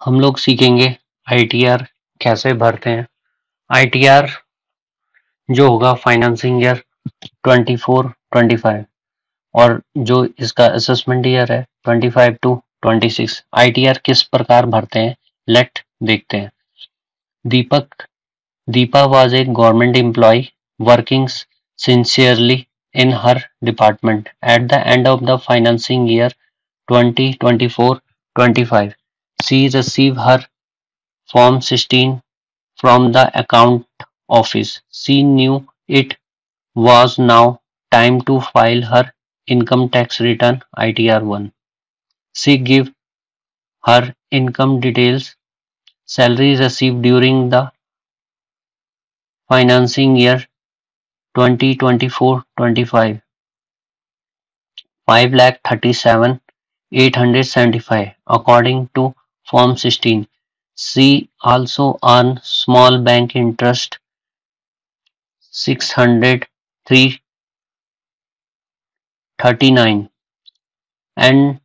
हम लोग सीखेंगे आईटीआर कैसे भरते हैं। आईटीआर जो होगा फाइनेंसिंग ईयर 24-25 और जो इसका असेसमेंट ईयर है 25 to 26। आईटीआर किस प्रकार भरते हैं लेट देखते हैं। Deepa was a government employee working sincerely in her department. At the end of the financing year 2024-25, she received her Form 16 from the account office. She knew it was now time to file her income tax return ITR-1. She gave her income details, salary received during the financing year 2024-25, 5,37,875 according to Form 16. She also earned small bank interest 603.39 and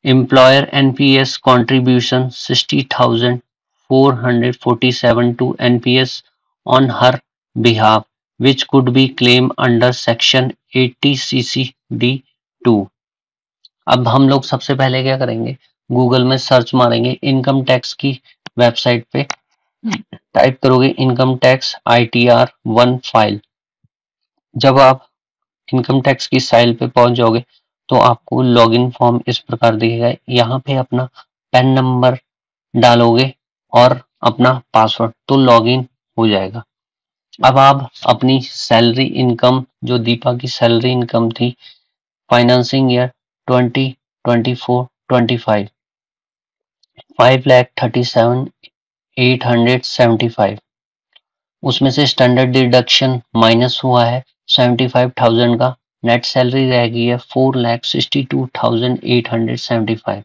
employer NPS contribution 60,447 to NPS on her behalf, which could be claimed under Section 80 CCD-2। अब हम लोग सबसे पहले क्या करेंगे, Google में search मारेंगे income tax की वेबसाइट पे, टाइप करोगे इनकम टैक्स ITR-1 फाइल। जब आप इनकम टैक्स की साइल पे पहुंच जाओगे तो आपको लॉगिन फॉर्म इस प्रकार दिखेगा। यहाँ पे अपना पैन नंबर डालोगे और अपना पासवर्ड तो लॉगिन हो जाएगा। अब आप अपनी सैलरी इनकम, जो दीपा की सैलरी इनकम थी फाइनेंसिंग ईयर 2024-25, 5,37,875, उसमें से स्टैंडर्ड डिडक्शन माइनस हुआ है 75,000 का, नेट सैलरी रह गई है 4,62,875।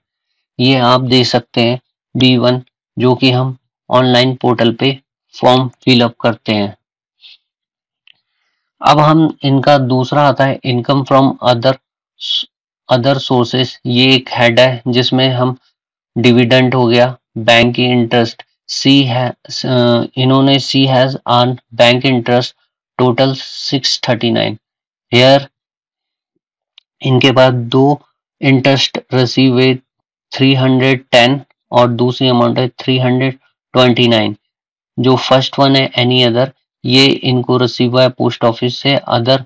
ये आप दे सकते हैं B1, जो कि हम ऑनलाइन पोर्टल पे फॉर्म फिलअप करते हैं। अब हम इनका दूसरा आता है इनकम फ्रॉम अदर सोर्सेस। ये एक हेड है जिसमें हम डिविडेंड हो गया, बैंक की इंटरेस्ट, इन्होंने she has earn bank interest total 639। Here इनके बाद दो इंटरेस्ट रिसीव हुए 310 और दूसरी अमाउंट है 329। जो फर्स्ट वन है एनी अदर, ये इनको रिसीव हुआ है पोस्ट ऑफिस से, other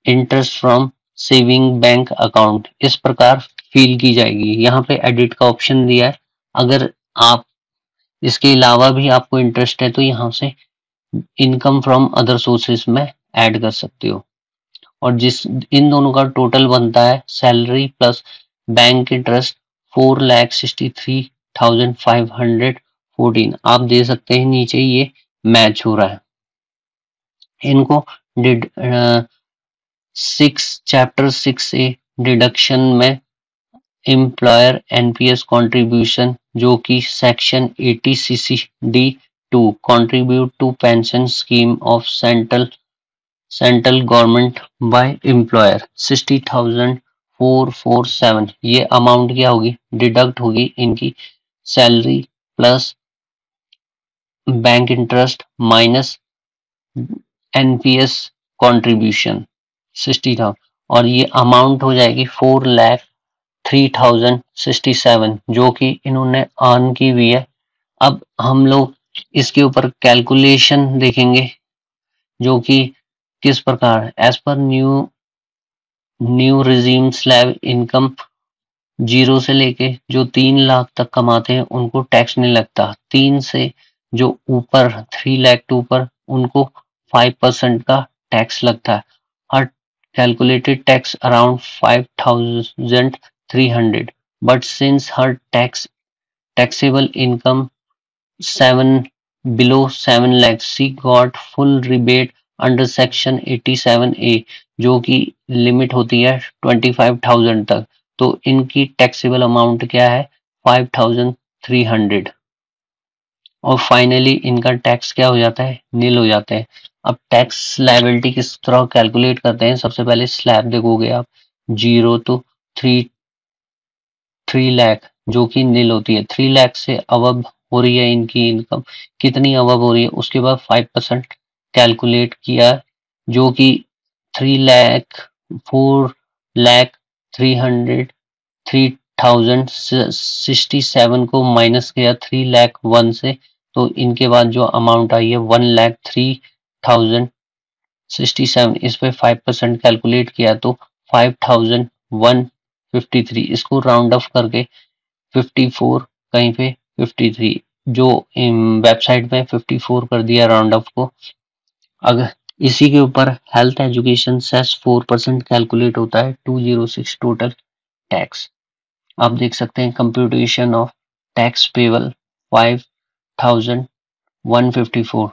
interest from saving bank account. इस प्रकार फिल की जाएगी। यहाँ पे एडिट का ऑप्शन दिया है। अगर आप इसके अलावा भी आपको इंटरेस्ट है तो यहाँ से इनकम फ्रॉम अदर सोर्सेस में ऐड कर सकते हो। और जिस इन दोनों का टोटल बनता है सैलरी प्लस बैंक इंटरेस्ट 4,63,514। आप दे सकते हैं नीचे ये मैच हो रहा है। इनको चैप्टर 6A डिडक्शन में एम्प्लॉयर एनपीएस कंट्रीब्यूशन, जो कि section 80 CCD-2 contribute to pension scheme of central government by employer 60,447। ये अमाउंट क्या होगी, डिडक्ट होगी इनकी salary plus bank interest minus NPS contribution 60,000 और ये अमाउंट हो जाएगी 4,03,067 जो कि इन्होंने अर्न की हुई है। अब हम लोग इसके ऊपर कैलकुलेशन देखेंगे, जो कि किस प्रकार as per new regime slab income 0 से लेके जो 3 लाख तक कमाते हैं उनको टैक्स नहीं लगता। 3 से जो ऊपर 3 लाख के ऊपर उनको 5% का टैक्स लगता है। हर calculated tax around 5,300, but since her taxable income below 7 lakhs, she got full rebate under section 87A, जो कि लिमिट होती है 25,000 तक। तो इनकी टैक्सेबल अमाउंट क्या है 5,300 और फाइनली इनका टैक्स क्या हो जाता है, नील हो जाते हैं। अब टैक्स लायबिलिटी किस तरह कैलकुलेट करते हैं, सबसे पहले स्लैब देखोगे आप 0 to 3 लाख जो कि नील होती है। 3 लाख से अबव हो रही है इनकी इनकम, कितनी अबव हो रही है, उसके बाद 5% कैलकुलेट किया, जो कि 3 लाख 4 लाख 300,367 को माइनस किया 3 लाख 1 से, तो इनके बाद जो अमाउंट आई है 1,03,067, इस पे 5% कैलकुलेट किया तो 5,153, इसको राउंड ऑफ करके 54, कहीं पे 53, जो वेबसाइट में 54 कर दिया राउंड ऑफ को। अगर इसी के ऊपर हेल्थ एजुकेशन सेस 4% कैलकुलेट होता है 206 टोटल टैक्स। आप देख सकते हैं कंप्यूटेशन ऑफ टैक्स पेबल 5,154।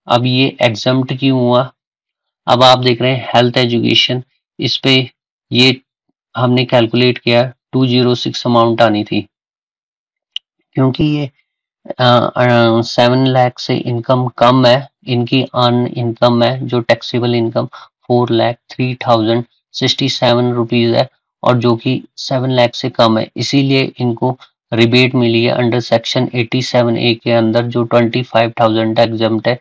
अब ये एग्जम्प्ट क्यों हुआ? अब आप देख रहे हैं हेल्थ एजुकेशन, इस पे ये हमने कैलकुलेट किया 206 अमाउंट आनी थी, क्योंकि ये 7 लाख से इनकम कम है, इनकी अर्न इनकम है जो टैक्सेबल इनकम 4,03,067 रुपीज है, और जो कि 7 लाख से कम है, इसीलिए इनको रिबेट मिली है अंडर सेक्शन 87A के अंदर, जो 25,000 एग्जम्प्ट है।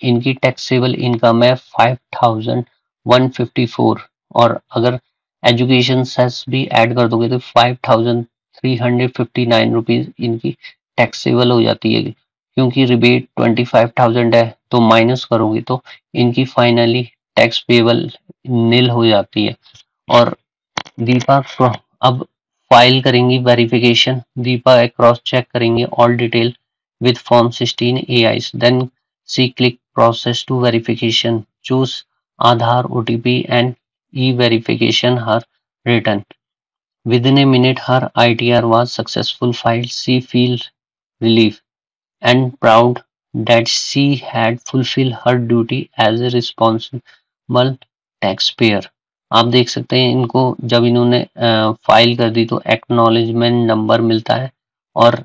इनकी टैक्सेबल इनकम है 5,154, और अगर एजुकेशन सेस भी ऐड कर दोगे तो 5,359 रुपीज इनकी टैक्सेबल हो जाती है, क्योंकि रिबेट 25,000 है, तो माइनस करोगे तो इनकी फाइनली टैक्स पेबल नील हो जाती है। और दीपा अब फाइल करेंगी वेरिफिकेशन, दीपा क्रॉस चेक करेंगे all detail with form 16 AIs, then see click process to verification, choose Aadhaar OTP and e-verification her return. Within a minute her ITR was successful filed. She feels relief and proud that she had fulfilled her duty as a responsible taxpayer. आप देख सकते हैं इनको जब इन्होंने file कर दी तो acknowledgement number मिलता है, और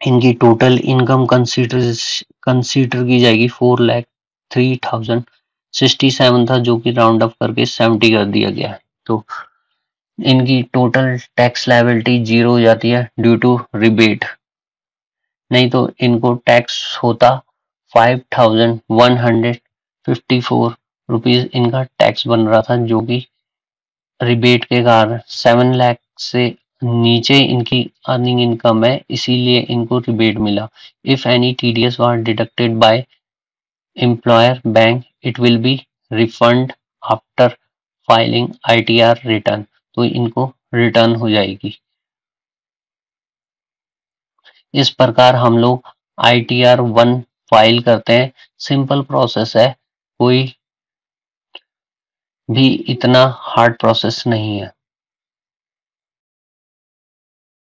इनकी टोटल इनकम कंसीडर की जाएगी 4,03,067 था, जो कि राउंड अप करके 70 कर दिया गया है। तो इनकी टोटल टैक्स लायबिलिटी 0 हो जाती है ड्यू टू रिबेट, नहीं तो इनको टैक्स होता 5,154 रुपीज इनका टैक्स बन रहा था, जो कि रिबेट के कारण 7 लाख से नीचे इनकी अर्निंग इनकम है, इसीलिए इनको रिबेट मिला। If any TDS was deducted by employer bank, it will be refund after filing ITR return, तो इनको रिटर्न हो जाएगी। इस प्रकार हम लोग ITR 1 फाइल करते हैं। सिंपल प्रोसेस है, कोई भी इतना हार्ड प्रोसेस नहीं है।